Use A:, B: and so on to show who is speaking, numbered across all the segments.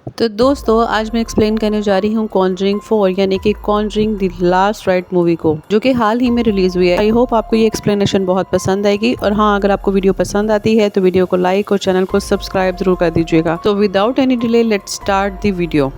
A: तो दोस्तों आज मैं एक्सप्लेन करने जा रही हूँ कॉन्जरिंग 4 यानी कि Conjuring the last right movie को, जो कि हाल ही में रिलीज हुई है। आई होप आपको ये एक्सप्लेनेशन बहुत पसंद आएगी। और हाँ, अगर आपको वीडियो पसंद आती है तो वीडियो को लाइक और चैनल को सब्सक्राइब जरूर कर दीजिएगा। तो without any delay let's start the video.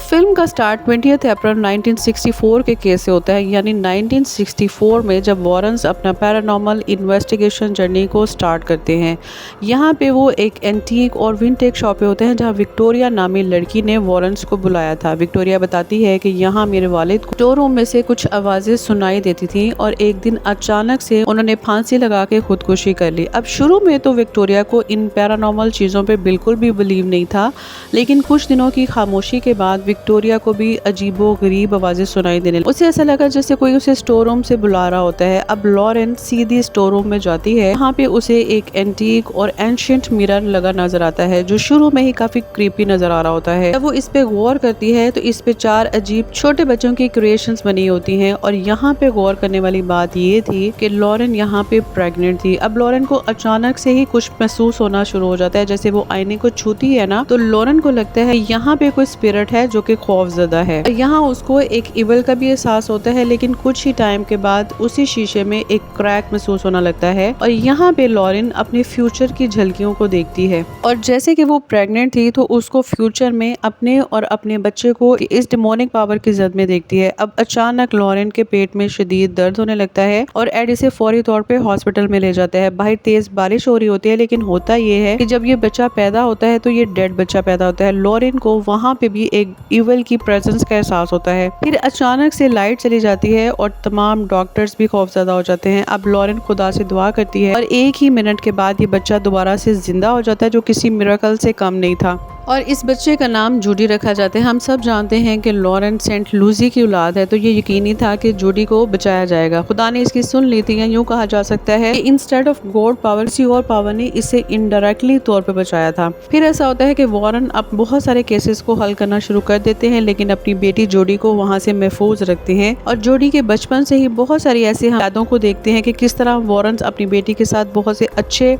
A: Film का स्टार्ट 20 अप्रैल 1964 के केस से होता है, यानी 1964 में जब वॉरेंस अपना पैरानॉर्मल इन्वेस्टिगेशन जर्नी को स्टार्ट करते हैं। यहाँ पे वो एक एंटीक और विंटेज शॉप पे होते हैं, जहाँ विक्टोरिया नामी लड़की ने वॉरेंस को बुलाया था। विक्टोरिया बताती है कि यहाँ मेरे वालिद को स्टोर रूम में से कुछ आवाज़ें सुनाई देती थी और एक दिन अचानक से उन्होंने फांसी लगा के खुदकुशी कर ली। अब शुरू में तो विक्टोरिया को इन पैरानॉर्मल चीज़ों पर बिल्कुल भी बिलीव नहीं था, लेकिन कुछ दिनों की खामोशी के बाद विक्टोरिया को भी अजीबो गरीब आवाजें सुनाई देने लगी। उसे ऐसा लगा जैसे कोई उसे स्टोर रूम से बुला रहा होता है। अब लॉरेन सीधी स्टोर रूम में जाती है। यहाँ पे उसे एक एंटीक और एंशिएंट मिरर लगा नजर आता है, जो शुरू में ही काफी क्रीपी नजर आ रहा होता है। जब वो इस पे गौर करती है तो इस पे 4 अजीब छोटे बच्चों की क्रिएशंस बनी होती हैं। और यहाँ पे गौर करने वाली बात ये थी कि लॉरेन यहाँ पे प्रेग्नेंट थी। अब लॉरेन को अचानक से ही कुछ महसूस होना शुरू हो जाता है, जैसे वो आईने को छूती है ना, तो लॉरेन को लगता है यहाँ पे कोई स्पिरिट है जो कि खौफजदा है। यहाँ उसको एक इवल का भी एहसास होता है, लेकिन कुछ ही टाइम के बाद उसी शीशे में एक क्रैक महसूस होना लगता है। और यहाँ पे लॉरेन अपने फ्यूचर की झलकियों को देखती है। और जैसे कि वो प्रेग्नेंट थी तो उसको फ्यूचर में अपने और अपने बच्चे को इस डिमोनिक पावर की जद में देखती है। अब अचानक लॉरेन के पेट में शदीद दर्द होने लगता है और एड इसे फौरी तौर पे हॉस्पिटल में ले जाता है। बाहर तेज बारिश हो रही होती है, लेकिन होता ये है कि जब ये बच्चा पैदा होता है तो ये डेड बच्चा पैदा होता है। लॉरेन को वहाँ पे भी एक इवल की प्रेजेंस का एहसास होता है। फिर अचानक से लाइट चली जाती है और तमाम डॉक्टर्स भी खौफजदा हो जाते हैं। अब लॉरेन खुदा से दुआ करती है और एक ही मिनट के बाद ये बच्चा दोबारा से जिंदा हो जाता है, जो किसी मिरेकल से कम नहीं था। और इस बच्चे का नाम जूडी रखा जाता है। हम सब जानते हैं कि लॉरेन सेंट लूजी की औलाद है, तो ये यकीनी था कि जूडी को बचाया जाएगा। खुदा ने इसकी सुन ली थी, या यूं कहा जा सकता है कि इंस्टेड ऑफ गॉड पावर किसी और पावर ने इसे इनडायरेक्टली तौर पे बचाया था। फिर ऐसा होता है कि वॉरेन अब बहुत सारे केसेस को हल करना शुरू कर देते हैं, लेकिन अपनी बेटी जोडी को वहाँ से महफूज रखते हैं। और जोडी के बचपन से ही बहुत सारी ऐसी यादों को देखते हैं कि किस तरह वॉरेन अपनी बेटी के साथ बहुत से अच्छे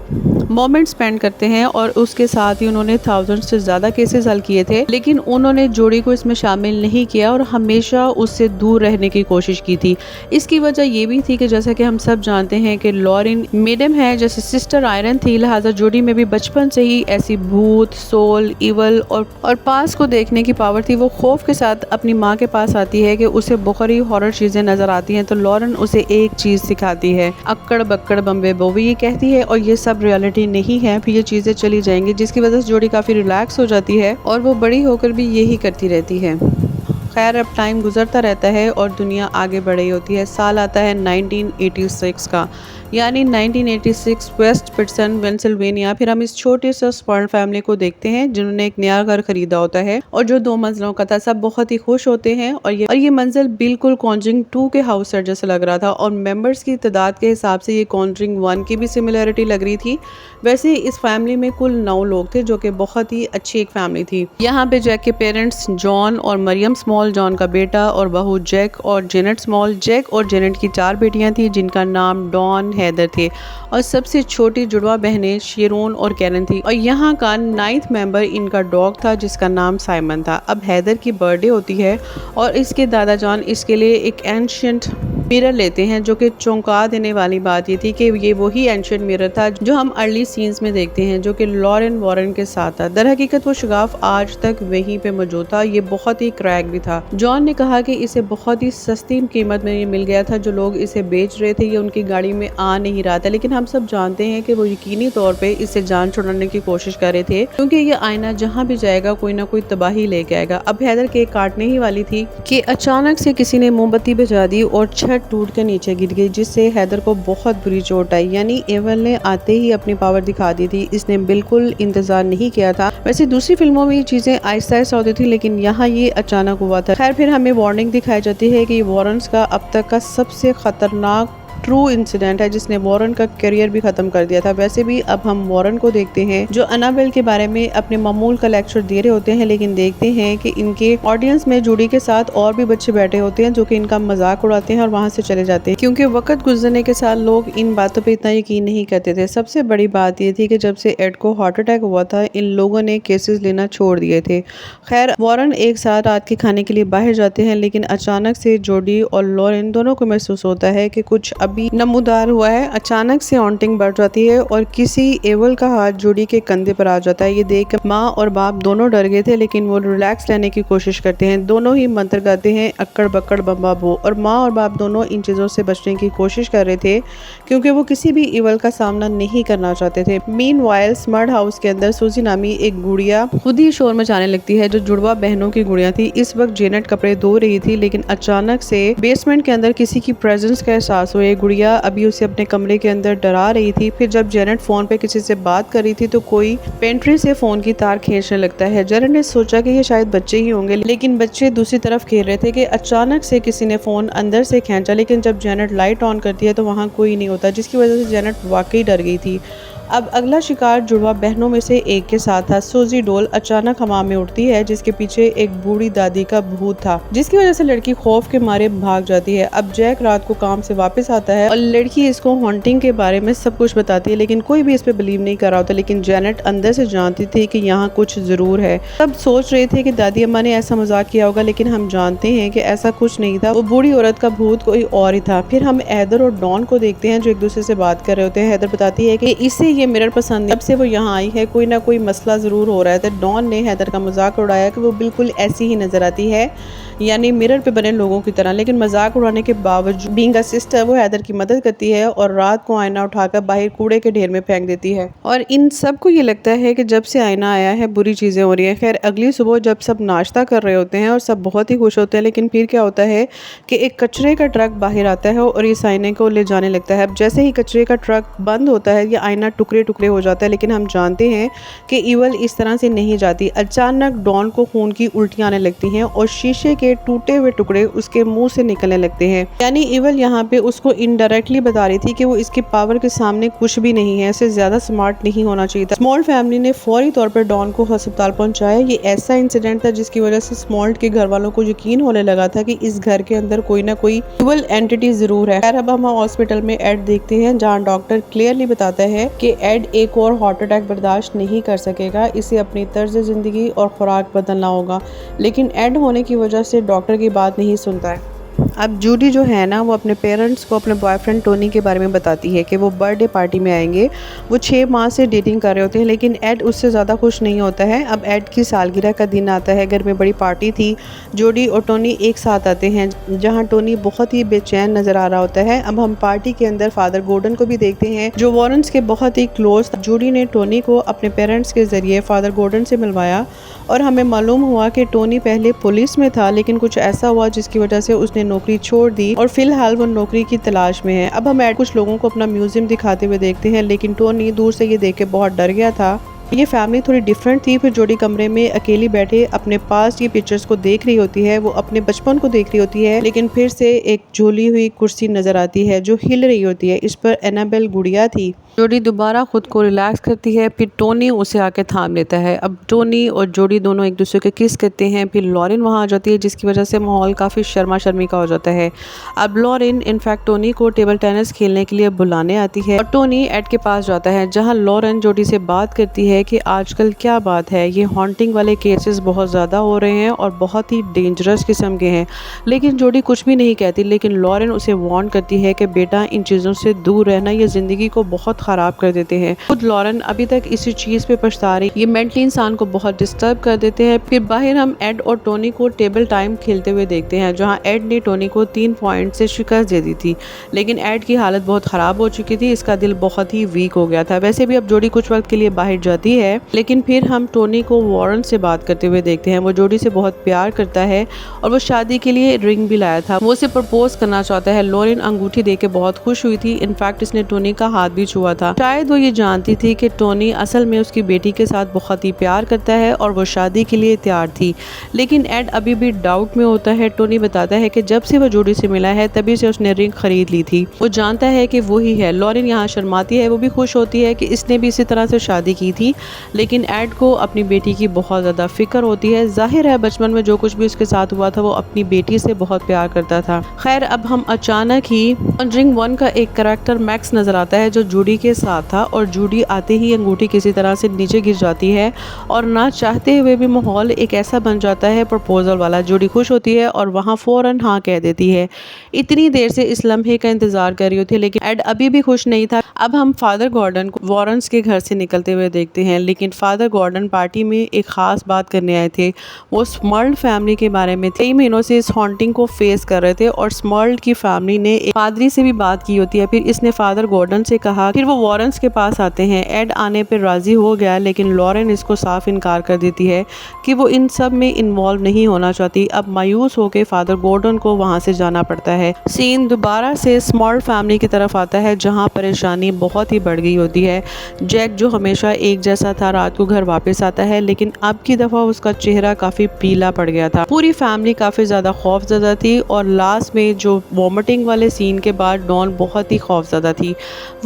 A: मोमेंट स्पेंड करते हैं। और उसके साथ ही उन्होंने 1000 से ज्यादा केसेस हल किए थे, लेकिन उन्होंने जोड़ी को इसमें शामिल नहीं किया और हमेशा उससे दूर रहने की कोशिश की थी। इसकी वजह ये भी थी कि जैसा कि हम सब जानते हैं कि लॉरेन मेडम है, जैसे सिस्टर आयरन थी, लिहाजा जोड़ी में भी बचपन से ही ऐसी भूत, सोल, इवल और पास को देखने की पावर थी। वो खौफ के साथ अपनी माँ के पास आती है कि उसे बहुत ही हॉरर चीजें नजर आती हैं, तो लॉरेन उसे एक चीज सिखाती है, अक्कड़ बक्कड़ बम्बे बोवी ये कहती है, और ये सब रियलिटी नहीं है। फिर ये चीजें चली जाएंगी, जिसकी वजह से जोड़ी काफी रिलैक्स हो जाती है और वो बड़ी होकर भी यही करती रहती है। खैर, अब टाइम गुजरता रहता है और दुनिया आगे बढ़ रही होती है। साल आता है 1986 का, यानी 1986 वेस्ट पिटसन पेंसिल्वेनिया। फिर हम इस छोटे से स्पर्न फैमिली को देखते हैं जिन्होंने एक नया घर खरीदा होता है और जो 2 मंजिलों का था। सब बहुत ही खुश होते हैं और ये मंजिल बिल्कुल कॉन्जरिंग 2 के हाउस सेट जैसा लग रहा था। और मेंबर्स की तादाद के हिसाब से ये कॉन्जरिंग 1 की भी सिमिलरिटी लग रही थी। वैसे इस फैमिली में कुल 9 लोग थे, जो कि बहुत ही अच्छी एक फैमिली थी। यहाँ पे जैक के पेरेंट्स जॉन और मरियम स्मॉल, जॉन का बेटा और बहू जैक और जेनेट स्मॉल। जैक और जेनेट की 4 बेटियां थी, जिनका नाम डॉन, हैदर थे, और सबसे छोटी जुड़वा बहनें शेरोन और कैरन थी। और यहाँ का 9th मेंबर इनका डॉग था, जिसका नाम साइमन था। अब हैदर की बर्थडे होती है और इसके दादा जान इसके लिए एक एंशिएंट मिरर लेते हैं, जो कि चौंका देने वाली बात ये थी कि ये वही एंशिएंट मिरर था जो हम अर्ली सीन्स में देखते हैं, जो कि लॉरेन वॉरेन के साथ था। दर हकीकत वो शगाफ आज तक वहीं पे मौजूद था। ये बहुत ही क्रैक भी था। जॉन ने कहा कि इसे बहुत ही सस्ती कीमत में ये मिल गया था। जो लोग इसे बेच रहे थे ये उनकी गाड़ी में आ नहीं रहा था, लेकिन हम सब जानते हैं कि वो यकीनी तौर पे इससे जान छुड़ाने की कोशिश कर रहे थे, क्योंकि ये आईना जहाँ भी जाएगा कोई ना कोई तबाही लेके आएगा। अब हैदर केक काटने ही वाली थी कि अचानक से किसी ने मोमबत्ती बुझा दी और छत टूट के नीचे गिर गई, जिससे हैदर को बहुत बुरी चोट आई। यानी एवल ने आते ही अपनी पावर दिखा दी थी। इसने बिल्कुल इंतजार नहीं किया था। वैसे दूसरी फिल्मों में ये चीजें आहिस्ता आहिस्ता होती थी, लेकिन यहाँ ये अचानक हुआ था। खैर, फिर हमें वार्निंग दिखाई जाती है कि वॉरेंस का अब तक का सबसे खतरनाक ट्रू इंसिडेंट है जिसने वॉरेन का करियर भी खत्म कर दिया था। वैसे भी अब हम वॉरेन को देखते हैं जो एनाबेल के बारे में अपने मामूल का लेक्चर दे रहे होते हैं, लेकिन देखते हैं कि इनके ऑडियंस में जूडी के साथ और भी बच्चे बैठे होते हैं जो कि इनका मजाक उड़ाते हैं और वहां से चले जाते हैं, क्योंकि वक्त गुजरने के साथ लोग इन बातों पे इतना यकीन नहीं करते थे। सबसे बड़ी बात ये थी कि जब से एड को हार्ट अटैक हुआ था इन लोगों ने केसेस लेना छोड़ दिए थे। खैर, वॉरेन एक साथ रात के खाने के लिए बाहर जाते हैं, लेकिन अचानक से जोडी और लॉरेन दोनों को महसूस होता है कि कुछ अभी नमूदार हुआ है। अचानक से हॉन्टिंग बढ़ जाती है और किसी एवल का हाथ जोडी के कंधे पर आ जाता है। ये देख माँ और बाप दोनों डर गए थे, लेकिन वो रिलैक्स लेने की कोशिश करते हैं। दोनों ही मंत्र गाते हैं अक्कड़ बक्कड़ बम्बा बो, और माँ और बाप दोनों इन चीज़ों से बचने की कोशिश कर रहे थे क्योंकि वो किसी भी इवल का सामना नहीं करना चाहते थे। मीनवाइल स्मर्ड हाउस के अंदर सूजी नामी एक गुड़िया खुद ही शोर मचाने लगती है जो जुड़वा बहनों की गुड़िया थी। इस वक्त जेनेट कपड़े धो रही थी, लेकिन अचानक से बेसमेंट के अंदर किसी की प्रेजेंस का एहसास हुआ। गुड़िया अभी उसे अपने कमरे के अंदर डरा रही थी। फिर जब जेनेट फोन पे किसी से बात कर रही थी तो कोई पेंट्री से फोन की तार खींचने लगता है। जेनेट ने सोचा कि ये शायद बच्चे ही होंगे, लेकिन बच्चे दूसरी तरफ खेल रहे थे कि अचानक से किसी ने फोन अंदर से खींचा। लेकिन जब जेनेट लाइट ऑन करती है तो वहाँ कोई नहीं होता, जिसकी वजह से जेनेट वाकई डर गई थी। अब अगला शिकार जुड़वा बहनों में से एक के साथ था। सूजी डोल अचानक हवा में उड़ती है जिसके पीछे एक बूढ़ी दादी का भूत था, जिसकी वजह से लड़की खौफ के मारे भाग जाती है। अब जैक रात को काम से वापस आता है और लड़की इसको हॉन्टिंग के बारे में सब कुछ बताती है, लेकिन कोई भी इस पे बिलीव नहीं कर रहा होता। लेकिन जेनेट अंदर से जानती थी कि यहाँ कुछ जरूर है। सब सोच रहे थे कि दादी अम्मा ने ऐसा मजाक किया होगा, लेकिन हम जानते हैं कि ऐसा कुछ नहीं था। वो बूढ़ी औरत का भूत कोई और ही था। फिर हम हैदर और डॉन को देखते हैं जो एक दूसरे से बात कर रहे होते हैं। हैदर बताती है कि इसे ये मिरर पसंद है, जब से वो यहाँ आई है कोई ना कोई मसला जरूर हो रहा है। तो डॉन ने हैदर का मजाक उड़ाया कि वो बिल्कुल ऐसी ही नजर आती है, यानी मिरर पे बने लोगों की तरह। लेकिन मजाक उड़ाने के बावजूद बीइंग अ सिस्टर वो हैदर की मदद करती है और रात को आईना उठाकर बाहर कूड़े के ढेर में फेंक देती है। और इन सबको ये लगता है कि जब से आईना आया है बुरी चीजें हो रही है। खैर, अगली सुबह जब सब नाश्ता कर रहे होते हैं और सब बहुत ही खुश होते हैं, लेकिन फिर क्या होता है कि एक कचरे का ट्रक बाहर आता है और इस आईने को ले जाने लगता है। अब जैसे ही कचरे का ट्रक बंद होता है ये आईना टुकड़े टुकड़े हो जाता है, लेकिन हम जानते हैं कि इवल इस तरह से नहीं जाती। अचानक डॉन को खून की उल्टियां आने लगती हैं और शीशे के टूटे हुए टुकड़े उसके मुंह से निकलने लगते हैं। यानी इवल यहाँ पे उसको इनडायरेक्टली बता रही थी कि वो इसकी पावर के सामने कुछ भी नहीं है, इसे ज्यादा स्मार्ट नहीं होना चाहिए था। स्मॉल्ट फैमिली ने फौरी तौर पर डॉन को अस्पताल पहुंचाया। ये ऐसा इंसिडेंट था जिसकी वजह से स्मॉल्ट के घर वालों को यकीन होने लगा था कि इस घर के अंदर कोई ना कोई इवल एंटिटी जरूर है। अब हम हॉस्पिटल में एड देखते हैं जहाँ डॉक्टर क्लियरली बताता है कि एड एक और हार्ट अटैक बर्दाश्त नहीं कर सकेगा, इसे अपनी तर्ज जिंदगी और खुराक बदलना होगा। लेकिन एड होने की वजह से डॉक्टर की बात नहीं सुनता है। अब जूडी जो है ना वो अपने पेरेंट्स को अपने बॉयफ्रेंड टोनी के बारे में बताती है कि वो बर्थडे पार्टी में आएंगे। वो 6 माह से डेटिंग कर रहे होते हैं, लेकिन एड उससे ज़्यादा खुश नहीं होता है। अब एड की सालगिरह का दिन आता है, घर में बड़ी पार्टी थी। जूडी और टोनी एक साथ आते हैं जहाँ टोनी बहुत ही बेचैन नज़र आ रहा होता है। अब हम पार्टी के अंदर फादर गॉर्डन को भी देखते हैं जो वॉरेन्स के बहुत ही क्लोज। जूडी ने टोनी को अपने पेरेंट्स के ज़रिए फादर गॉर्डन से मिलवाया और हमें मालूम हुआ कि टोनी पहले पुलिस में था, लेकिन कुछ ऐसा हुआ जिसकी वजह से उसने नौकरी छोड़ दी और फिलहाल वो नौकरी की तलाश में है। अब हम कुछ लोगों को अपना म्यूजियम दिखाते हुए देखते हैं, लेकिन टोनी दूर से ये देख के बहुत डर गया था। ये फैमिली थोड़ी डिफरेंट थी। फिर जोडी कमरे में अकेली बैठे अपने पास ये पिक्चर्स को देख रही होती है। वो अपने बचपन को देख रही होती है, लेकिन फिर से एक झूली हुई कुर्सी नजर आती है जो हिल रही होती है। इस पर एनाबेल गुड़िया थी। जोडी दोबारा खुद को रिलैक्स करती है। फिर टोनी उसे आके थाम लेता है। अब टोनी और जोडी दोनों एक दूसरे के किस करते हैं। फिर लॉरेन वहाँ आ जाती है जिसकी वजह से माहौल काफ़ी शर्मा शर्मी का हो जाता है। अब लॉरेन इनफैक्ट टोनी को टेबल टेनिस खेलने के लिए बुलाने आती है और टोनी एड के पास जाता है जहाँ लॉरेन जोडी से बात करती है कि आजकल क्या बात है, ये हॉन्टिंग वाले केसेस बहुत ज़्यादा हो रहे हैं और बहुत ही डेंजरस किस्म के हैं। लेकिन जोडी कुछ भी नहीं कहती, लेकिन लॉरेन उसे वार्न करती है कि बेटा इन चीज़ों से दूर रहना, ये ज़िंदगी को बहुत ख़राब कर देते हैं। खुद लॉरेन अभी तक इसी चीज़ पे पछता रही, ये मेंटली इंसान को बहुत डिस्टर्ब कर देते हैं। फिर बाहर हम एड और टोनी को टेबल टाइम खेलते हुए देखते हैं जहाँ एड ने टोनी को 3 पॉइंट से शिकस्त दे दी थी, लेकिन एड की हालत बहुत ख़राब हो चुकी थी, इसका दिल बहुत ही वीक हो गया था। वैसे भी अब जोडी कुछ वक्त के लिए बाहर जाती है, लेकिन फिर हम टोनी को वॉरेन से बात करते हुए देखते हैं। वो जोडी से बहुत प्यार करता है और वो शादी के लिए रिंग भी लाया था। वो उसे प्रपोज करना चाहता है। लॉरेन अंगूठी देके बहुत खुश हुई थी। इनफैक्ट इसने टोनी का हाथ भी छुआ था। शायद वो ये जानती थी कि टोनी असल में उसकी बेटी के साथ बहुत ही प्यार करता है और वो शादी के लिए तैयार थी, लेकिन एड अभी भी डाउट में होता है। टोनी बताता है कि जब से वो जूडी से मिला है तभी से उसने रिंग खरीद ली थी। वो जानता है कि वो ही है। लॉरेन यहाँ शर्माती है, वो भी खुश होती है कि इसने भी इसी तरह से शादी की थी, लेकिन एड को अपनी बेटी की बहुत ज़्यादा फिक्र होती है। जाहिर है बचपन में जो कुछ भी उसके साथ हुआ था वो अपनी बेटी से बहुत प्यार करता था। खैर अब हम अचानक ही कॉन्जरिंग 1 का एक करैक्टर मैक्स नजर आता है जो जूडी के साथ था, और जूडी आते ही अंगूठी किसी तरह से नीचे गिर जाती है और ना चाहते हुए भी माहौल एक ऐसा बन जाता है प्रपोजल वाला। जूडी खुश होती है और वहाँ फौरन हाँ कह देती है। इतनी देर से इस लम्हे का इंतजार कर रही होती, लेकिन एड अभी भी खुश नहीं था। अब हम फादर गॉर्डन को वॉरेंस के घर से निकलते हुए देखते हैं, लेकिन फादर गॉर्डन पार्टी में एक खास बात करने आए थे। वो स्मर्ल्ड फैमिली के बारे में कई महीनों से इस हॉन्टिंग को फेस कर रहे थे और स्मर्ल्ड की फैमिली ने एक पादरी से भी बात की होती है। फिर इसने फादर गॉर्डन से कहा, फिर वो वॉरेंस के पास आते हैं। एड आने पर राजी हो गया, लेकिन लॉरेन इसको साफ इनकार कर देती है कि वो इन सब में इन्वॉल्व नहीं होना चाहती। अब मायूस होकर फादर गॉर्डन को वहाँ से जाना पड़ता है। सीन दोबारा से स्मर्ल्ड फैमिली की तरफ आता है जहाँ परेशानी बहुत ही बढ़ गई होती है। जैक जो हमेशा एक जैसा था रात को घर वापस आता है, लेकिन अब की दफ़ा उसका चेहरा काफ़ी पीला पड़ गया था। पूरी फैमिली काफ़ी ज़्यादा खौफज़दा थी और लास्ट में जो वॉमिटिंग वाले सीन के बाद डॉन बहुत ही खौफज़दा थी।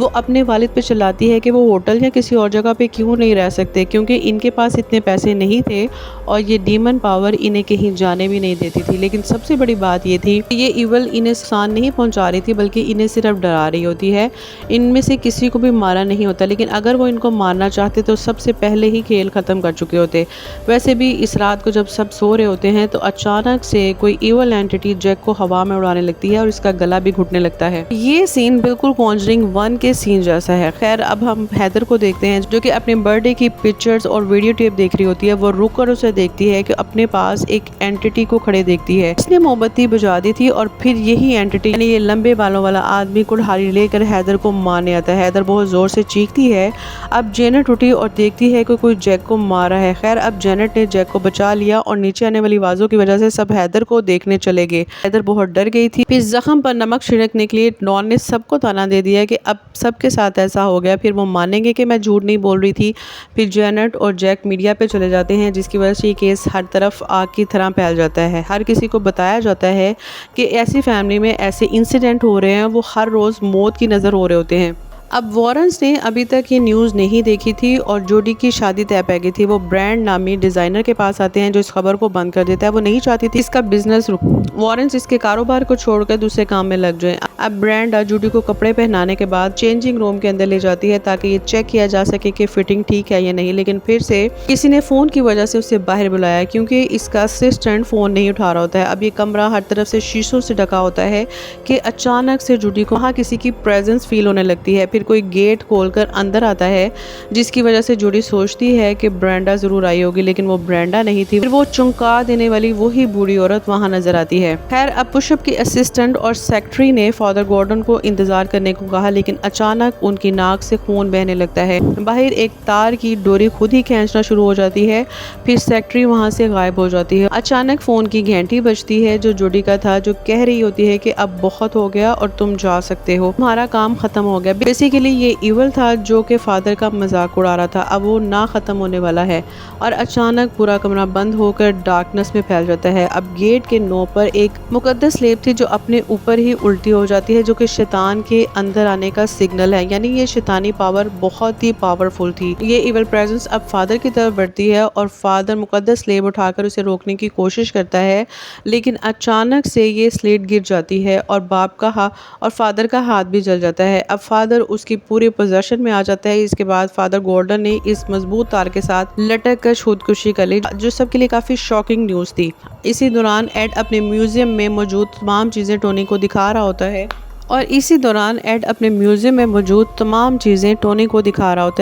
A: वो अपने वालिद पे चिल्लाती है कि वो होटल या किसी और जगह पे क्यों नहीं रह सकते, क्योंकि इनके पास इतने पैसे नहीं थे और ये डीमन पावर इन्हें कहीं जाने भी नहीं देती थी। लेकिन सबसे बड़ी बात ये थी कि ये इवल इन्हें नुकसान नहीं पहुंचा रही थी, बल्कि इन्हें सिर्फ डरा रही होती है। इनमें से किसी को भी मारा नहीं होता, लेकिन अगर वो इनको मारना चाहते तो सबसे पहले ही खेल ख़त्म कर चुके होते। वैसे भी इस रात को जब सब सो रहे होते हैं तो अचानक से कोई इवल एंटिटी जैक को हवा में उड़ाने लगती है और इसका गला भी घुटने लगता है। ये सीन बिल्कुल कॉन्जरिंग 1 के सीन जैसा है। खैर अब हम हैदर को देखते हैं जो कि अपने बर्थडे की पिक्चर्स और वीडियो टेप देख रही होती है। वो रुक कर उसे देखती है कि अपने पास एक एंटिटी को खड़े देखती है। इसने मोमबत्ती बुझा दी थी और फिर यही एंटिटी यानी ये लंबे बालों वाला आदमी कुल्हाड़ी लेकर हैदर को मारने आता है। हैदर बहुत जोर से चीखती है। अब जेनेट उठी और देखती है कि कोई जैक को मारा है। खैर अब जेनेट ने जैक को बचा लिया और नीचे आने वाली आवाज़ों की वजह से सब हैदर को देखने चले गए। हैदर बहुत डर गई थी। फिर जख्म पर नमक छिड़कने के लिए डॉन ने सबको ताना दे दिया कि अब सबके साथ ऐसा हो गया, फिर वो मानेंगे कि मैं झूठ नहीं बोल रही थी। फिर जेनेट और जैक मीडिया पे चले जाते हैं, जिसकी वजह से ये केस हर तरफ आग की तरह फैल जाता है। हर किसी को बताया जाता है कि ऐसी फैमिली में ऐसे इंसिडेंट हो रहे हैं, वो हर रोज़ मौत की नज़र हो रहे होते हैं। अब वॉरेंस ने अभी तक ये न्यूज़ नहीं देखी थी और जूडी की शादी तय पै गई थी। वो ब्रांड नामी डिज़ाइनर के पास आते हैं जो इस खबर को बंद कर देता है। वो नहीं चाहती थी इसका बिजनेस रुक, वॉरेंस इसके कारोबार को छोड़कर दूसरे काम में लग जाए। अब ब्रांड जूडी को कपड़े पहनाने के बाद चेंजिंग रूम के अंदर ले जाती है ताकि ये चेक किया जा सके कि फिटिंग ठीक है या नहीं, लेकिन फिर से किसी ने फ़ोन की वजह से उसे बाहर बुलाया क्योंकि इसका असिस्टेंट फ़ोन नहीं उठा रहा होता है। अब ये कमरा हर तरफ से शीशों से ढका होता है कि अचानक से जूडी को वहाँ किसी की प्रेजेंस फील होने लगती है। फिर कोई गेट खोलकर अंदर आता है, जिसकी वजह से जूडी सोचती है कि ब्रेंडा ज़रूर आई होगी, लेकिन वो ब्रेंडा नहीं थी। फिर वो चुंका देने वाली वही बूढ़ी औरत वहाँ नजर आती है। खैर अब पुशअप की असिस्टेंट और सेक्रेटरी ने फादर गॉर्डन को इंतजार करने को कहा, लेकिन अचानक उनकी नाक से खून बहने लगता है। बाहर एक तार की डोरी खुद ही खींचना शुरू हो जाती है। फिर सेक्रेटरी वहाँ से गायब हो जाती है। अचानक फ़ोन की घंटी बजती है जो जूडी का था, जो कह रही होती है कि अब बहुत हो गया और तुम जा सकते हो, तुम्हारा काम खत्म हो गया। बेसिकली ये इवल था जो कि फादर का मजाक उड़ा रहा था, अब वो ना ख़त्म होने वाला है। और अचानक पूरा कमरा बंद होकर डार्कनेस में फैल जाता है। अब गेट के नो पर एक मुकद्दस स्लेब थी जो अपने ऊपर ही उल्टी हो जाती है, जो कि शैतान के अंदर आने का सिग्नल है। यानी ये शैतानी पावर बहुत ही पावरफुल थी। ये इवल प्रेजेंस अब फादर की तरफ बढ़ती है और फादर मुकद्दस स्लेब उठाकर उसे रोकने की कोशिश करता है, लेकिन अचानक से ये स्लेट गिर जाती है और और फादर का हाथ भी जल जाता है। अब फादर उसकी पूरे पोजेशन में आ जाता है। इसके बाद फादर गॉर्डन ने इस मजबूत तार के साथ लटक कर खुदकुशी कर ली, जो सबके लिए काफ़ी शॉकिंग न्यूज़ थी। इसी दौरान एड अपने म्यूजियम में मौजूद तमाम चीज़ें टोनी को दिखा रहा होता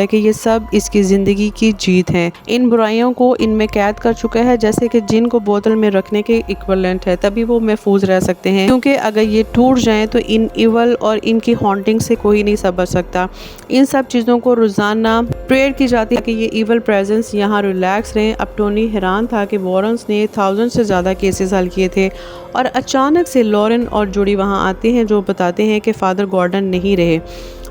A: है कि ये सब इसकी ज़िंदगी की जीत है। इन बुराइयों को इनमें कैद कर चुका है, जैसे कि जिन को बोतल में रखने के इक्विवेलेंट है, तभी वो महफूज रह सकते हैं, क्योंकि अगर ये टूट जाएं तो इन इवल और इनकी हॉन्टिंग से कोई नहीं बच सकता। इन सब चीज़ों को रोज़ाना प्रेयर की जाती है कि ये इवल प्रेजेंस यहाँ रिलैक्स रहें। अब टोनी हैरान था कि वॉरेंस ने 1000 से ज़्यादा केसेस हल किए थे और अचानक से लॉरेन और जूडी वहाँ आते हैं, जो बताते हैं कि फादर गॉर्डन नहीं रहे।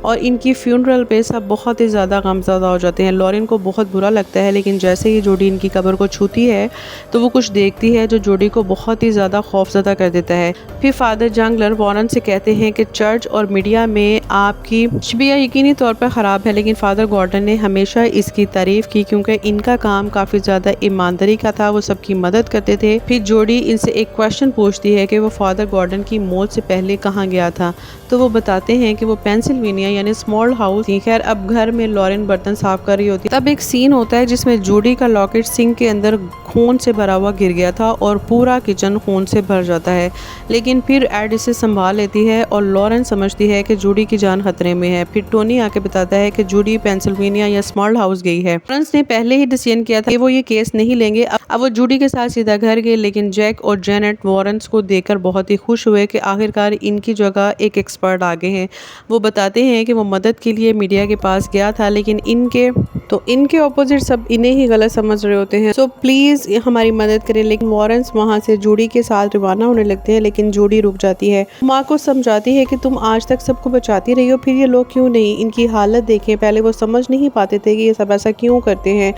A: और इनकी फ्यूनरल पे सब बहुत ही ज़्यादा गमज़दा हो जाते हैं। लॉरेन को बहुत बुरा लगता है, लेकिन जैसे ही जोडी इनकी कब्र को छूती है तो वो कुछ देखती है जो जोडी को बहुत ही ज़्यादा खौफज़दा कर देता है। फिर फादर जंगलर वॉरेन से कहते हैं कि चर्च और मीडिया में आपकी छवियाँ यकीनी तौर पर ख़राब है, लेकिन फादर गॉर्डन ने हमेशा इसकी तारीफ़ की क्योंकि इनका काम काफ़ी ज़्यादा ईमानदारी का था, वो सबकी मदद करते थे। फिर जोडी इनसे एक क्वेश्चन पूछती है कि वो फादर गॉर्डन की मौत से पहले कहाँ गया था, तो वो बताते हैं कि वो पेंसिल्वेनिया यानी स्मॉल हाउस। खैर अब घर में लॉरेन बर्तन साफ कर रही होती है, तब एक सीन होता है जिसमें जोडी का लॉकेट सिंक के अंदर खून से भरा हुआ गिर गया था और पूरा किचन खून से भर जाता है, लेकिन फिर एड इसे संभाल लेती है और लॉरेन समझती है कि जोडी की जान खतरे में है। फिर टोनी आके बताता है कि जोडी पेंसिल्वेनिया या स्मॉल हाउस गई है। फ्रांस ने पहले ही डिसीजन किया था कि वो ये केस नहीं लेंगे। अब वो जोडी के साथ सीधा घर गए, लेकिन जैक और जेनेट वॉरेंस को देखकर बहुत ही खुश हुए कि आखिरकार इनकी जगह एक एक्सपर्ट आ गए हैं। वो बताते हैं कि वो मदद के लिए मीडिया के पास गया था, लेकिन इनके ऑपोजिट सब इन्हें ही गलत समझ रहे होते हैं, सो प्लीज हमारी मदद करें। लेकिन वॉरेंस वहाँ से जोडी के साथ रवाना होने लगते हैं, लेकिन जोडी रुक जाती है। माँ को समझाती है कि तुम आज तक सबको बचाती रही हो, फिर ये लोग क्यों नहीं। इनकी हालत देखें, पहले वो समझ नहीं पाते थे कि ये सब ऐसा क्यों करते हैं,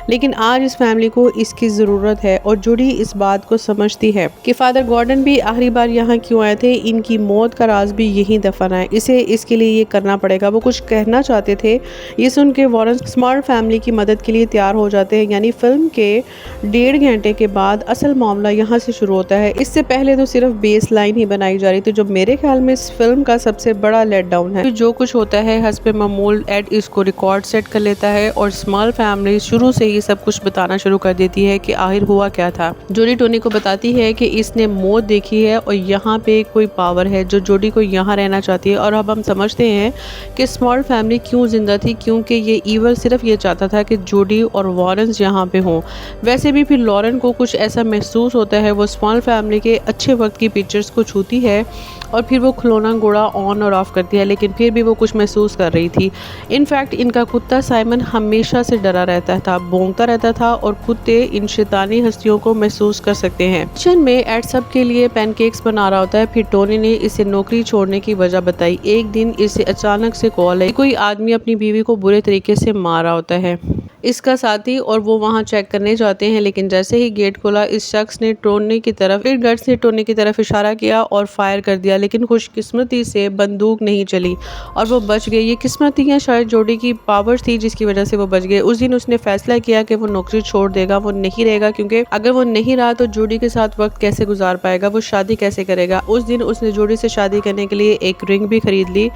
A: लेकिन आज इस फैमिली को इसकी ज़रूरत है। और जोडी इस बात को समझती है कि फादर गॉर्डन भी आखिरी बार यहाँ क्यों आए थे, इनकी मौत का राज भी यहीं दफन है, इसे इसके लिए ये करना पड़ेगा। वो कुछ कहना चाहते थे, ये सुन के वॉरेन स्मार्ट फैमिली की मदद के लिए तैयार हो जाते हैं। यानी फिल्म के 1.5 घंटे के बाद असल मामला यहाँ से शुरू होता है। इससे पहले तो सिर्फ बेस लाइन ही बनाई जा रही थी, जो मेरे ख्याल में इस फिल्म का सबसे बड़ा लेट डाउन है। जो कुछ होता है हस्बे मामूल एड इसको रिकॉर्ड सेट कर लेता है और स्मॉल फैमिली शुरू से ही सब कुछ बताना शुरू कर देती है कि आखिर हुआ क्या था। जोडी टोनी को बताती है कि इसने मौत देखी है और यहाँ पे कोई पावर है जो जोडी को यहाँ रहना चाहती है। और अब हम समझते हैं कि स्मॉल फैमिली क्यों जिंदा थी, क्योंकि ये ईवल सिर्फ ये चाहता था कि जोडी और वॉरेंस यहाँ पे हों। वैसे भी फिर लॉरेन को कुछ ऐसा महसूस होता है, वो स्मॉल फैमिली के अच्छे वक्त की पिक्चर्स को छूती है और फिर वो खिलौना घोड़ा ऑन और ऑफ करती है, लेकिन फिर भी वो कुछ महसूस कर रही थी। इनफैक्ट इनका कुत्ता साइमन हमेशा से डरा रहता था, भौंकता रहता था और कुत्ते इन शैतानी हस्तियों को महसूस कर सकते हैं। किचन में एड सब के लिए पैनकेक्स बना रहा होता है। फिर टोनी ने इसे नौकरी छोड़ने की वजह बताई। एक दिन इसे अचानक से कॉल है, कोई आदमी अपनी बीवी को बुरे तरीके से मार रहा होता है, इसका साथी और वो वहाँ चेक करने जाते हैं। लेकिन जैसे ही गेट खोला, इस शख्स ने टोनी की तरफ इशारा किया और फायर कर दिया, लेकिन खुशकिस्मती से बंदूक नहीं चली और वो बच गए। ये किस्मत या शायद जोडी की पावर थी जिसकी वजह से वो बच गए। उस दिन उसने फैसला किया कि वो नौकरी छोड़ देगा, वो नहीं रहेगा, क्योंकि अगर वो नहीं रहा तो जोडी के साथ वक्त कैसे गुजार पाएगा, वो शादी कैसे करेगा। उस दिन उसने जोडी से शादी करने के लिए एक रिंग भी खरीद ली।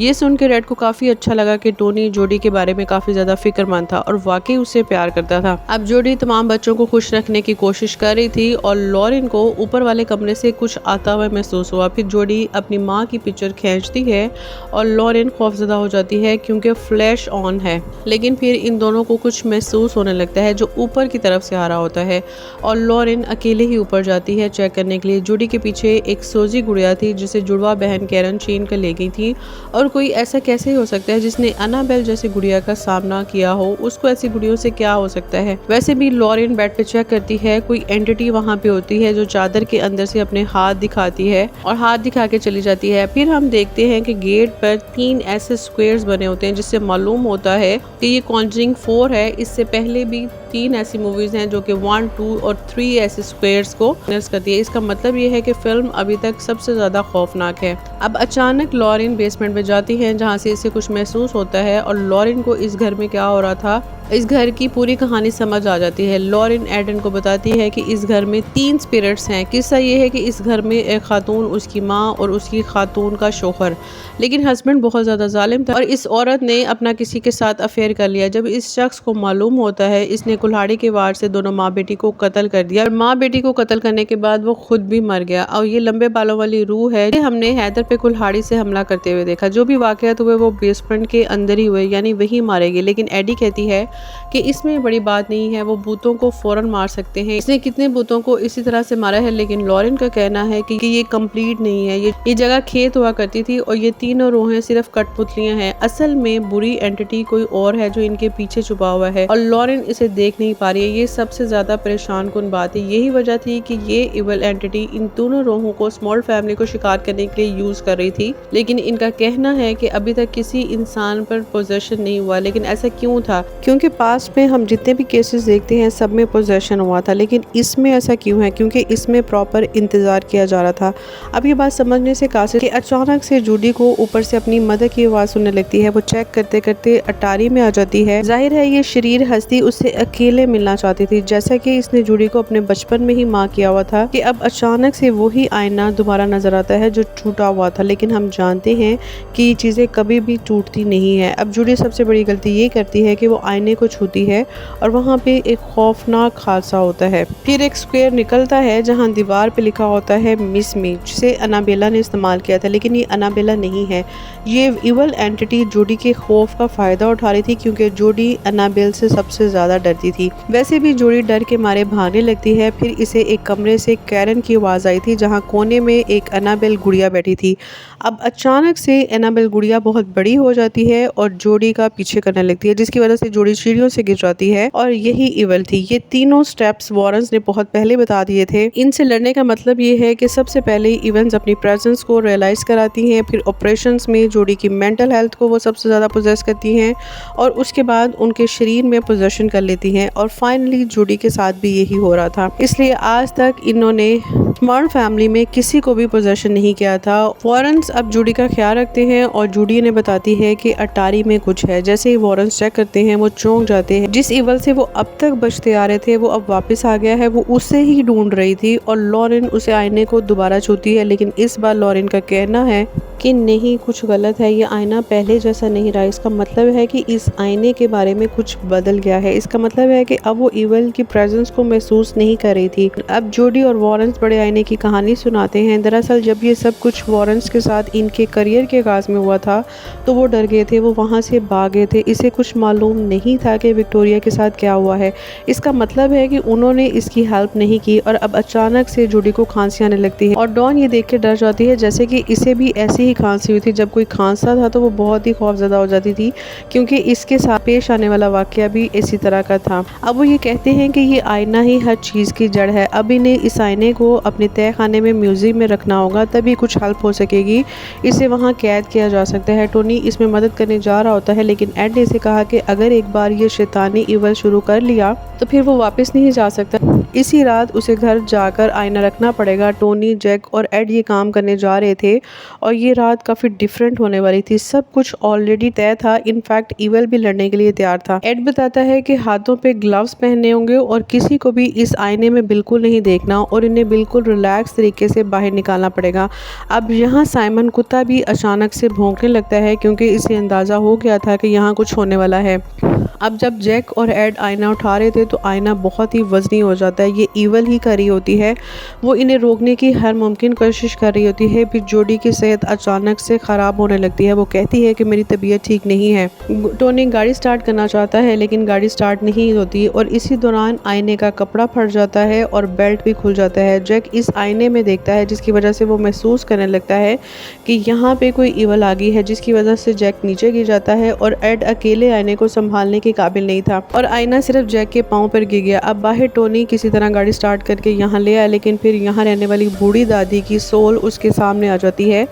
A: ये सुन के रेड को काफ़ी अच्छा लगा कि टोनी जोडी के बारे में काफ़ी ज़्यादा फिक्रमंद था और वाकई उससे प्यार करता था। अब जोडी तमाम बच्चों को खुश रखने की कोशिश कर रही थी और लॉरेन को ऊपर वाले कमरे से कुछ आता हुआ महसूस हुआ। फिर जोडी अपनी माँ की पिक्चर खींचती है और लॉरेन खौफजदा हो जाती है क्योंकि फ्लैश ऑन है, लेकिन फिर इन दोनों को कुछ महसूस होने लगता है जो ऊपर की तरफ से आ रहा होता है और लॉरेन अकेले ही ऊपर जाती है चेक करने के लिए। जोडी के पीछे एक सोजी गुड़िया थी जिसे जुड़वा बहन कैरन छीन कर ले गई थी, और कोई ऐसा कैसे हो सकता है जिसने अनाबेल जैसी गुड़िया का सामना किया हो, उसको ऐसी गुड़ियों से क्या हो सकता है। वैसे भी लॉरेन बेड पे चेक करती है, कोई एंटिटी वहाँ पे होती है जो चादर के अंदर से अपने हाथ दिखाती है और हाथ दिखा के चली जाती है। फिर हम देखते हैं कि गेट पर 3 ऐसे स्क्वायर्स बने होते हैं जिससे मालूम होता है कि ये कॉन्जरिंग 4 है। इससे पहले भी 3 ऐसी मूवीज हैं जो कि 1, 2 और 3 ऐसे स्क्वायर्स को नर्स करती है। इसका मतलब ये है कि फिल्म अभी तक सबसे ज्यादा खौफनाक है। अब अचानक लॉरेन बेसमेंट में जाती है जहाँ से इसे कुछ महसूस होता है और लॉरेन को इस घर में क्या हो रहा था, इस घर की पूरी कहानी समझ आ जाती है। लॉरेन एडन को बताती है कि इस घर में 3 स्पिरिट्स हैं। किस्सा ये है कि इस घर में एक खातून, उसकी माँ और उसकी खातून का शोहर, लेकिन हस्बैंड बहुत ज़्यादा जालिम था और इस औरत ने अपना किसी के साथ अफेयर कर लिया। जब इस शख्स को मालूम होता है, इसने कुल्हाड़ी के वार से दोनों माँ बेटी को कत्ल कर दिया और माँ बेटी को कत्ल करने के बाद वो खुद भी मर गया। और ये लंबे बालों वाली रूह है। हमने हैदर पे कुल्हाड़ी से हमला करते हुए देखा। जो भी वाकयात हुए वो बेसमेंट के अंदर ही हुए, यानी वही मारेगी। लेकिन एडी कहती है कि इसमें बड़ी बात नहीं है, वो भूतों को फौरन मार सकते हैं। इसने कितने भूतों को इसी तरह से मारा है। लेकिन लॉरेन का कहना है कि ये कंप्लीट नहीं है। ये जगह खेत हुआ करती थी और ये तीनों रूहें सिर्फ कठपुतलियां हैं। असल में बुरी एंटिटी कोई और है जो इनके पीछे छुपा हुआ है और लॉरेन इसे देख नहीं पा रही है। ये सबसे ज्यादा परेशान कुन बात है। यही वजह थी कि ये इवल एंटिटी इन दोनों रूहों को स्मॉल फैमिली को शिकार करने के लिए यूज यूज़ कर रही थी। लेकिन इनका कहना है कि अभी तक किसी इंसान पर पोजेशन नहीं हुआ। लेकिन ऐसा क्यों था? क्योंकि पास्ट में हम जितने भी केसेस देखते हैं सब में पोजेशन हुआ था, लेकिन इसमें ऐसा क्यों है? क्योंकि इसमें प्रॉपर इंतज़ार किया जा रहा था। अब ये बात समझने से कासिर कि अचानक से जूडी को ऊपर से अपनी मदर की आवाज़ सुनने लगती है। वो चेक करते करते अटारी में आ जाती है। जाहिर है ये शरीर हस्ती उससे अकेले मिलना चाहती थी, जैसा कि इसने जूडी को अपने बचपन में ही माँ किया हुआ था, कि अब अचानक से वही आईना दोबारा नजर आता है जो टूटा हुआ था। लेकिन हम जानते हैं कि ये चीज़ें कभी भी टूटती नहीं है। अब जूडी सबसे बड़ी गलती ये करती है कि वो आईने को छूती है और वहाँ पे एक खौफनाक हादसा होता है। फिर एक स्क्वायर निकलता है जहाँ दीवार पे लिखा होता है मिस मी, जिसे अनाबेला ने इस्तेमाल किया था, लेकिन ये अनाबेला नहीं है। ये इवल एंटिटी जूडी के खौफ का फ़ायदा उठा रही थी, क्योंकि जूडी अनाबेल से सबसे ज़्यादा डरती थी। वैसे भी जूडी डर के मारे भागने लगती है। फिर इसे एक कमरे से कैरन की आवाज़ आई थी, जहाँ कोने में एक अनाबेल गुड़िया बैठी थी। अब अचानक से एनाबेल गुड़िया बहुत बड़ी हो जाती है और जूडी का पीछे करने लगती है, जिसकी वजह से जूडी सीढ़ियों से गिर जाती है। और यही इवल थी। ये तीनों स्टेप्स वॉरेंस ने बहुत पहले बता दिए थे। इनसे लड़ने का मतलब ये है कि सबसे पहले इवेंट्स अपनी प्रेजेंस को रियलाइज कराती हैं, फिर ऑपरेशंस में जूडी की मेंटल हेल्थ को वो सबसे ज़्यादा पोजेस करती हैं और उसके बाद उनके शरीर में पोजेशन कर लेती हैं। और फाइनली जूडी के साथ भी यही हो रहा था। इसलिए आज तक इन्होंने स्मार्ट फैमिली में किसी को भी पोजेशन नहीं किया था। वॉरेंस अब जूडी का ख्याल रखते हैं और जूडी ने बताती है कि अटारी में कुछ है। जैसे ही वॉरेंस चेक करते हैं वो चौंक जाते हैं। जिस इवल से वो अब तक बचते आ रहे थे वो अब वापस आ गया है। वो उसे ही ढूंढ रही थी और लॉरेन उसे आईने को दोबारा छूती है, लेकिन इस बार लॉरेन का कहना है कि नहीं, कुछ गलत है, ये आईना पहले जैसा नहीं रहा। इसका मतलब है कि इस आईने के बारे में कुछ बदल गया है। इसका मतलब है कि अब वो इवल की प्रेजेंस को महसूस नहीं कर रही थी। अब जूडी और वॉरेंस बड़े आईने की कहानी सुनाते हैं। दरअसल जब ये सब कुछ वॉरेंस के साथ इनके करियर के आगाज में हुआ था तो वो डर गए थे, वो वहाँ से भाग गए थे। इसे कुछ मालूम नहीं था कि विक्टोरिया के साथ क्या हुआ है। इसका मतलब है कि उन्होंने इसकी हेल्प नहीं की और अब अचानक से जूडी को खांसी आने लगती है और डॉन ये देख के डर जाती है, जैसे कि इसे भी ऐसी ही खांसी हुई थी। जब कोई खांसता था तो वो बहुत ही खौफजदा हो जाती थी, क्योंकि इसके साथ पेश आने वाला वाकया भी इसी तरह का था। अब वो ये कहते हैं कि ये आईना ही हर चीज़ की जड़ है। अब इन्हें इस आईने को अपने तय खाने में म्यूजियम में रखना होगा, तभी कुछ हेल्प हो सकेगी। इसे वहाँ कैद किया जा सकता है। टोनी इसमें मदद करने जा रहा होता है, लेकिन एड ने इसे कहा कि अगर एक बार ये शैतानी इवल शुरू कर लिया तो फिर वो वापस नहीं जा सकता। इसी रात उसे घर जाकर आईना रखना पड़ेगा। टोनी, जैक और एड ये काम करने जा रहे थे और ये रात काफ़ी डिफरेंट होने वाली थी। सब कुछ ऑलरेडी तय था। इनफैक्ट इवल भी लड़ने के लिए तैयार था। एड बताता है कि हाथों पे ग्लव्स पहनने होंगे और किसी को भी इस आईने में बिल्कुल नहीं देखना और इन्हें बिल्कुल रिलैक्स तरीके से बाहर निकालना पड़ेगा। अब यहाँ साइमन कुत्ता भी अचानक से भौंकने लगता है, क्योंकि इसे अंदाज़ा हो गया था कि यहाँ कुछ होने वाला है। अब जब जैक और एड आईना उठा रहे थे तो आईना बहुत ही वजनी हो जाता है। ये इवल ही कर रही होती है। वो इन्हें रोकने की हर मुमकिन कोशिश कर रही होती है। फिर जूडी की सेहत अचानक से ख़राब होने लगती है। वो कहती है कि मेरी तबीयत ठीक नहीं है। टोनी गाड़ी स्टार्ट करना चाहता है, लेकिन गाड़ी स्टार्ट नहीं होती और इसी दौरान आईने का कपड़ा फट जाता है और बेल्ट भी खुल जाता है। जैक इस आईने में देखता है, जिसकी वजह से वो महसूस करने लगता है कि यहाँ पे कोई इवल आ गई है, जिसकी वजह से जैक नीचे गिर जाता है और एड अकेले आईने को संभालने के काबिल नहीं था और आईना सिर्फ जैक के पाँव पर गिर गया। अब बाहर टोनी किसी तरह गाड़ी स्टार्ट करके यहाँ ले आया, लेकिन फिर यहाँ रहने वाली बूढ़ी दादी की सोल उसके सामने आ जाती है,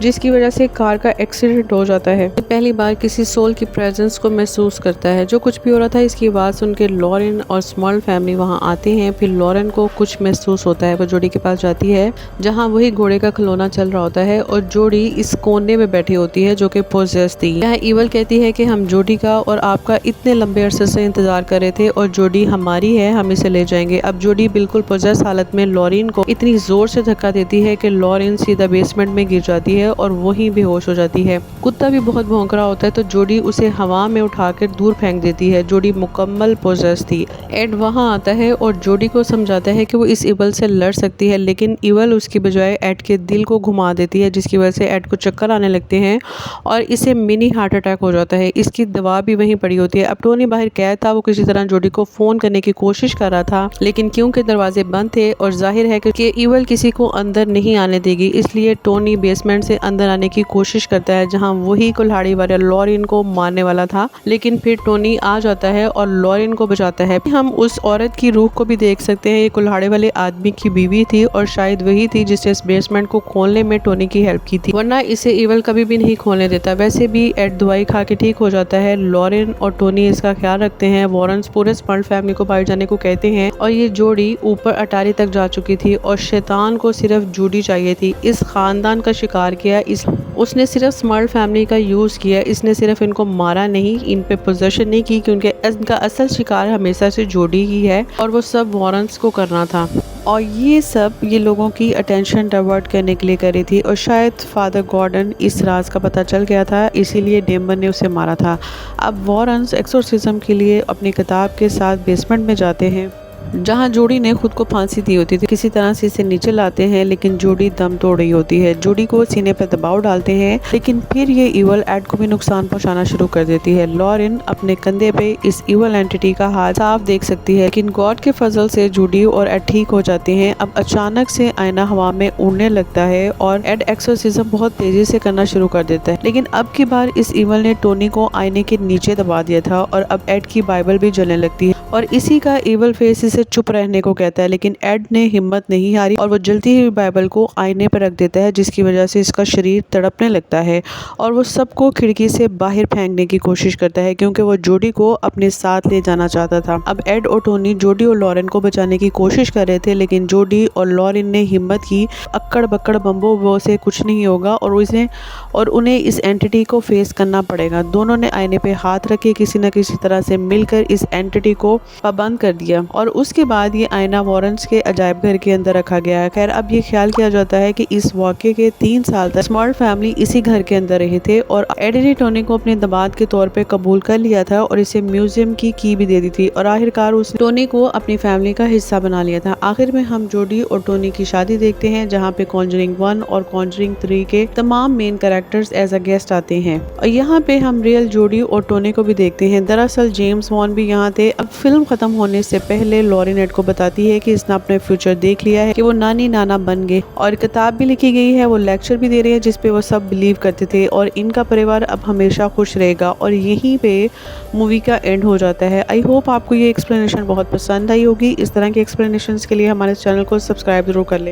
A: जिसकी वजह से कार का एक्सीडेंट हो जाता है। पहली बार किसी सोल की प्रेजेंस को महसूस करता है। जो कुछ भी हो रहा था इसकी आवाज़ सुन के लॉरेन और स्मॉल फैमिली वहाँ आते हैं। फिर लॉरेन को कुछ महसूस होता है। वो जोड़ी के पास जाती है जहाँ वही घोड़े का खिलौना चल रहा होता है और जोड़ी इस कोने में बैठी होती है जो कि पोजेस थी। यहाँ इवल कहती है कि हम जोड़ी का और आपका इतने लंबे अरसे से इंतजार कर रहे थे और जोड़ी हमारी है, हम इसे ले जाएंगे। अब जोड़ी बिल्कुल पोजेस हालत में लॉरेन को इतनी जोर से धक्का देती है कि लॉरेन सीधा बेसमेंट में गिर जाती है और वहीं बेहोश हो जाती है। कुत्ता भी बहुत भौंक रहा होता है तो जोड़ी उसे हवा में उठाकर दूर फेंक देती है। जोड़ी मुकम्मल पोजेस थी। एड वहाँ आता है और जोड़ी को समझाता है कि वो इस इवल से लड़ सकती है, लेकिन इवल उसकी बजाय एड के दिल को घुमा देती है, जिसकी वजह से एड को चक्कर आने लगते हैं और इसे मिनी हार्ट अटैक हो जाता है। इसकी दवा भी वहीं पड़ी होती है। अब टोनी बाहर कैद था। वो किसी तरह जोड़ी को फ़ोन करने की कोशिश कर रहा था, लेकिन क्योंकि दरवाजे बंद थे और जाहिर है कि इवल किसी को अंदर नहीं आने देगी, इसलिए टोनी बेसमेंट से अंदर आने की कोशिश करता है, जहां वही कुल्हाड़ी वाला लॉरेन को मारने वाला था। लेकिन फिर टोनी आ जाता है और लॉरेन को बचाता है। हम उस औरत की रूह को भी देख सकते हैं। ये कुल्हाड़े वाले आदमी की बीवी की थी और शायद वही थी जिसने इस बेसमेंट को खोलने में टोनी की हेल्प की थी, वरना इसे इवल कभी भी नहीं खोलने देता। वैसे भी एड दवाई खा के ठीक हो जाता है। लॉरेन और टोनी इसका ख्याल रखते हैं। वॉरेंस पूरे स्मर्ल फैमिली को बाहर जाने को कहते हैं और ये जोड़ी ऊपर अटारी तक जा चुकी थी और शैतान को सिर्फ जूडी चाहिए थी। इस खानदान का शिकार किया, उसने सिर्फ स्मर्ल फैमिली का यूज किया। इसने सिर्फ इनको मारा नहीं, इन पे पोजेशन नहीं की, क्योंकि इनका असल शिकार हमेशा से जूडी ही है और वो सब वॉरेंस को करना था। और ये सब ये लोगों की अटेंशन डाइवर्ट करने के लिए करी थी और शायद फादर गॉर्डन इस राज का पता चल गया था, इसीलिए डेमन ने उसे मारा था। अब वॉरेंस एक्सोर्सिज्म के लिए अपनी किताब के साथ बेसमेंट में जाते हैं, जहां जूडी ने खुद को फांसी दी होती थी। किसी तरह से इसे नीचे लाते हैं, लेकिन जूडी दम तोड़ रही होती है। जूडी को सीने पर दबाव डालते हैं, लेकिन फिर ये इवल एड को भी नुकसान पहुंचाना शुरू कर देती है। लॉरेन अपने कंधे पे इस इवल एंटिटी का हाथ साफ देख सकती है, लेकिन गॉड के फजल से जूडी और एड ठीक हो जाते हैं। अब अचानक से आईना हवा में उड़ने लगता है और एड एक्सोर्सिज्म बहुत तेजी से करना शुरू कर देता है, लेकिन अब की बार इस इवल ने टोनी को आईने के नीचे दबा दिया था और अब एड की बाइबल भी जलने लगती है और इसी का इवल फेस इसे चुप रहने को कहता है, लेकिन एड ने हिम्मत नहीं हारी और वो जलती हुई बाइबल को आईने पर रख देता है, जिसकी वजह से इसका शरीर तड़पने लगता है और वो सबको खिड़की से बाहर फेंकने की कोशिश करता है, क्योंकि वो जूडी को अपने साथ ले जाना चाहता था। अब एड और टोनी जूडी और लॉरेन को बचाने की कोशिश कर रहे थे, लेकिन जूडी और लॉरेन ने हिम्मत की, अक्कड़ बक्कड़ बम्बो वो से कुछ नहीं होगा और उन्हें इस एंटिटी को फेस करना पड़ेगा। दोनों ने आईने पे हाथ रखे, किसी न किसी तरह से मिलकर इस एंटिटी को पाबंद कर दिया और उसके बाद ये आईना वॉरेंस के अजायब घर के अंदर रखा गया है। खैर, अब ये ख्याल किया जाता है कि इस वाक़े के 3 साल तक स्मर्ल फैमिली इसी घर के अंदर रहे थे और एड ने टोनी को अपने दामाद के तौर पे कबूल कर लिया था और इसे म्यूजियम की भी दे दी थी और आखिरकार उसने टोनी को अपनी फैमिली का हिस्सा बना लिया था। आखिर में हम जूडी और टोनी की शादी देखते हैं, जहाँ पे कॉन्जरिंग 1 और कॉन्जरिंग 3 के तमाम main characters as a guest आते हैं और यहाँ पे हम रियल जूडी और टोनी को भी देखते हैं। दरअसल जेम्स वॉन भी यहाँ थे। अब फिल्म खत्म होने से पहले लॉरेन एड को बताती है कि इसने अपने फ्यूचर देख लिया है, कि वो नानी नाना बन गए और किताब भी लिखी गई है, वो लेक्चर भी दे रही है जिसपे वो सब बिलीव करते थे और इनका परिवार अब हमेशा खुश रहेगा और यहीं पे मूवी का एंड हो जाता है। आई होप आपको ये एक्सप्लेनेशन बहुत पसंद आई होगी। इस तरह के एक्सप्लेनेशंस के लिए हमारे चैनल को सब्सक्राइब जरूर कर लें।